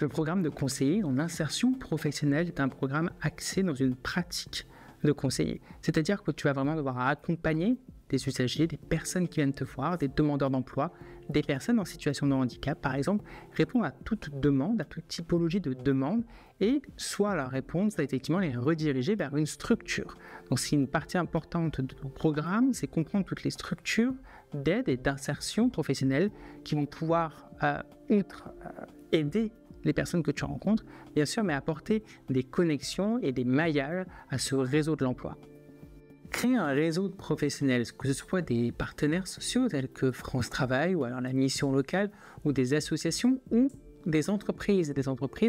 Le programme de conseiller en insertion professionnelle est un programme axé dans une pratique de conseiller. C'est-à-dire que tu vas vraiment devoir accompagner des usagers, des personnes qui viennent te voir, des demandeurs d'emploi, des personnes en situation de handicap, par exemple, répondre à toute demande, à toute typologie de demande, et soit leur répondre, soit effectivement les rediriger vers une structure. Donc c'est une partie importante de ton programme, c'est comprendre toutes les structures d'aide et d'insertion professionnelle qui vont pouvoir aider les personnes que tu rencontres, bien sûr, mais apporter des connexions et des maillages à ce réseau de l'emploi. Créer un réseau de professionnels, que ce soit des partenaires sociaux tels que France Travail ou alors la mission locale ou des associations ou des entreprises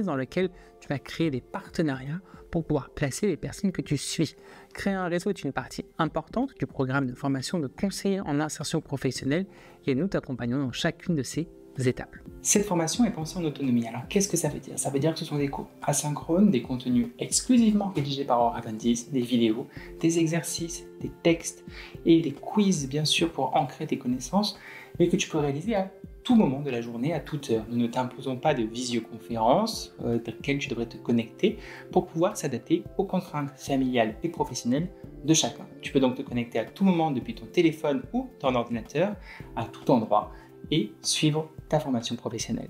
dans lesquelles tu vas créer des partenariats pour pouvoir placer les personnes que tu suis. Créer un réseau est une partie importante du programme de formation de conseiller en insertion professionnelle et nous t'accompagnons dans chacune de ces étapes. Cette formation est pensée en autonomie. Alors qu'est-ce que ça veut dire? Ça veut dire que ce sont des cours asynchrones, des contenus exclusivement rédigés par Oraventis, des vidéos, des exercices, des textes et des quiz bien sûr pour ancrer tes connaissances, mais que tu peux réaliser à tout moment de la journée, à toute heure. Nous ne t'imposons pas de visioconférence dans laquelle tu devrais te connecter pour pouvoir s'adapter aux contraintes familiales et professionnelles de chacun. Tu peux donc te connecter à tout moment depuis ton téléphone ou ton ordinateur, à tout endroit, et suivre ta formation professionnelle.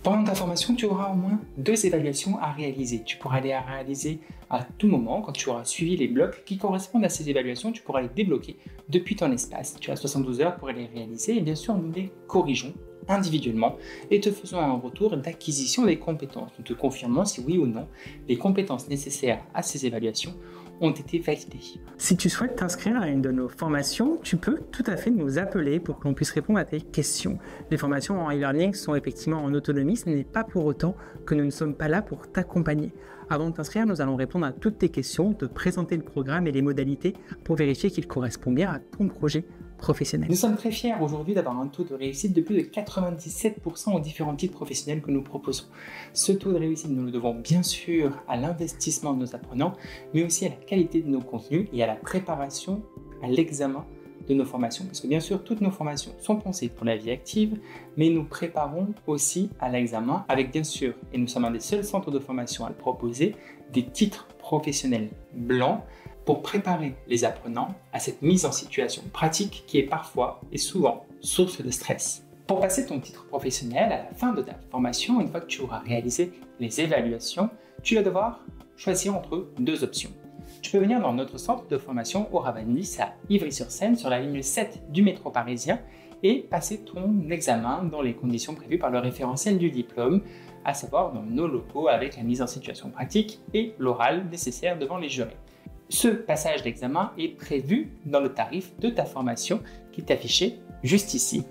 Pendant ta formation, tu auras au moins 2 évaluations à réaliser. Tu pourras les réaliser à tout moment. Quand tu auras suivi les blocs qui correspondent à ces évaluations, tu pourras les débloquer depuis ton espace. Tu as 72 heures pour les réaliser et bien sûr, nous les corrigeons individuellement et te faisons un retour d'acquisition des compétences. Nous te confirmons si oui ou non les compétences nécessaires à ces évaluations ont été validées. Si tu souhaites t'inscrire à une de nos formations, tu peux tout à fait nous appeler pour que l'on puisse répondre à tes questions. Les formations en e-learning sont effectivement en autonomie, ce n'est pas pour autant que nous ne sommes pas là pour t'accompagner. Avant de t'inscrire, nous allons répondre à toutes tes questions, te présenter le programme et les modalités pour vérifier qu'il correspond bien à ton projet professionnel. Nous sommes très fiers aujourd'hui d'avoir un taux de réussite de plus de 97% aux différents titres professionnels que nous proposons. Ce taux de réussite, nous le devons bien sûr à l'investissement de nos apprenants, mais aussi à la qualité de nos contenus et à la préparation à l'examen de nos formations. Parce que bien sûr, toutes nos formations sont pensées pour la vie active, mais nous préparons aussi à l'examen avec bien sûr, et nous sommes un des seuls centres de formation à le proposer, des titres professionnels blancs pour préparer les apprenants à cette mise en situation pratique qui est parfois et souvent source de stress. Pour passer ton titre professionnel à la fin de ta formation, une fois que tu auras réalisé les évaluations, tu vas devoir choisir entre 2 options. Tu peux venir dans notre centre de formation Oraventis à Ivry-sur-Seine sur la ligne 7 du métro parisien et passer ton examen dans les conditions prévues par le référentiel du diplôme, à savoir dans nos locaux avec la mise en situation pratique et l'oral nécessaire devant les jurés. Ce passage d'examen est prévu dans le tarif de ta formation qui est affiché juste ici.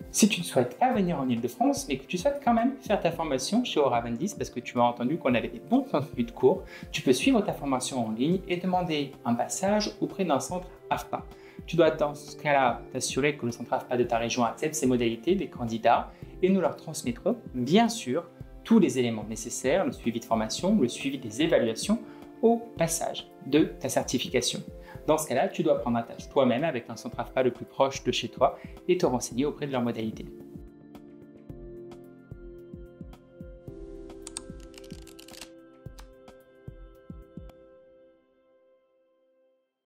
Si tu ne souhaites pas venir en Ile-de-France, mais que tu souhaites quand même faire ta formation chez Oraventis parce que tu as entendu qu'on avait des bons contenus de cours, tu peux suivre ta formation en ligne et demander un passage auprès d'un centre AFPA. Tu dois dans ce cas-là t'assurer que le centre AFPA de ta région accepte ces modalités des candidats et nous leur transmettrons bien sûr tous les éléments nécessaires, le suivi de formation, le suivi des évaluations au passage de ta certification. Dans ce cas-là, tu dois prendre attache toi-même avec un centre AFPA le plus proche de chez toi et te renseigner auprès de leurs modalités.